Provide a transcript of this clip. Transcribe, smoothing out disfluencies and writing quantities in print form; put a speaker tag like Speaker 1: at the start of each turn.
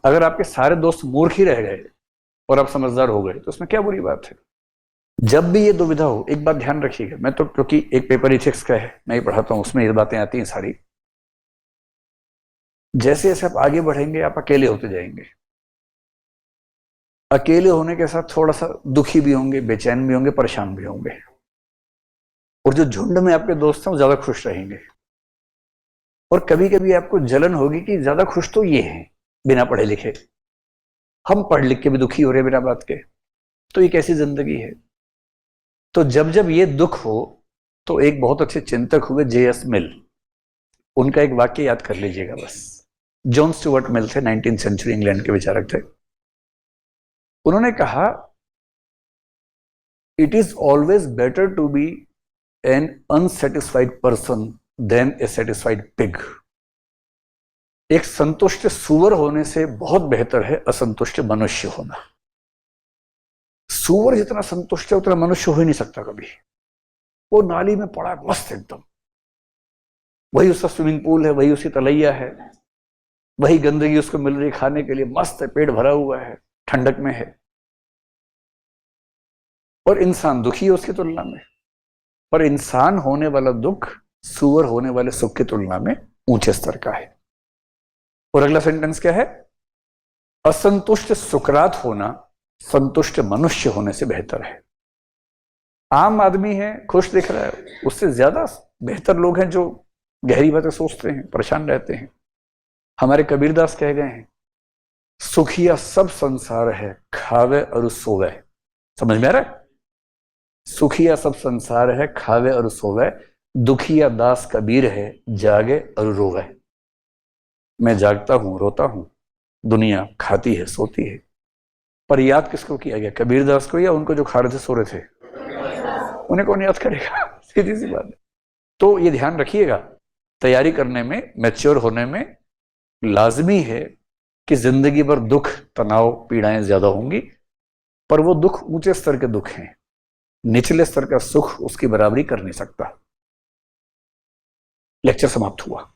Speaker 1: अगर आपके सारे दोस्त मूर्ख ही रह गए और आप समझदार हो गए तो उसमें क्या बुरी बात है। जब भी ये दुविधा हो एक बात ध्यान रखिएगा, मैं तो क्योंकि एक पेपर इथिक्स का है मैं ही पढ़ाता हूं, उसमें ये बातें आती हैं सारी। जैसे जैसे आप आगे बढ़ेंगे आप अकेले होते जाएंगे, अकेले होने के साथ थोड़ा सा दुखी भी होंगे, बेचैन भी होंगे, परेशान भी होंगे। और जो झुंड में आपके दोस्त हैं वो ज्यादा खुश रहेंगे। और कभी कभी आपको जलन होगी कि ज्यादा खुश तो ये हैं बिना पढ़े लिखे, हम पढ़ लिख के भी दुखी हो रहे हैं बिना बात के, तो ये कैसी जिंदगी है। तो जब जब ये दुख हो तो एक बहुत अच्छे चिंतक हुए J.S. मिल, उनका एक वाक्य याद कर लीजिएगा बस। जॉन स्टुअर्ट मिल थे, 19th सेंचुरी इंग्लैंड के विचारक थे। उन्होंने कहा it is always better to be an unsatisfied person than a satisfied pig. एक संतुष्ट सुअर होने से बहुत बेहतर है असंतुष्ट मनुष्य होना। सुअर जितना संतुष्ट है उतना मनुष्य हो ही नहीं सकता कभी। वो नाली में पड़ा है मस्त एकदम, वही उसका स्विमिंग पूल है, वही उसकी तलैया है, वही गंदगी उसको मिल रही खाने के लिए, मस्त है, पेट भरा हुआ है, ठंडक में है। और इंसान दुखी है उसकी तुलना में। पर इंसान होने वाला दुख सुअर होने वाले सुख की तुलना में ऊंचे स्तर का है। और अगला सेंटेंस क्या है? असंतुष्ट सुकरात होना संतुष्ट मनुष्य होने से बेहतर है। आम आदमी है, खुश दिख रहा है, उससे ज्यादा बेहतर लोग हैं जो गहरी बातें सोचते हैं, परेशान रहते हैं। हमारे कबीरदास कह गए हैं, सुखिया सब संसार है खावे और सोवे। समझ में आ रहा है? सुखिया सब संसार है खावे और सोवे, दुखिया दास कबीर है जागे और रोवे। मैं जागता हूं, रोता हूं, दुनिया खाती है, सोती है। पर याद किसको किया गया? कबीरदास को या उनको जो खा रहे थे, सो रहे थे? उन्हें कौन याद करेगा? सीधी सी बात है। तो ये ध्यान रखिएगा, तैयारी करने में, मैच्योर होने में लाजमी है कि जिंदगी भर दुख, तनाव, पीड़ाएं ज्यादा होंगी, पर वो दुख ऊंचे स्तर के दुख हैं। निचले स्तर का सुख उसकी बराबरी कर नहीं सकता। लेक्चर समाप्त हुआ।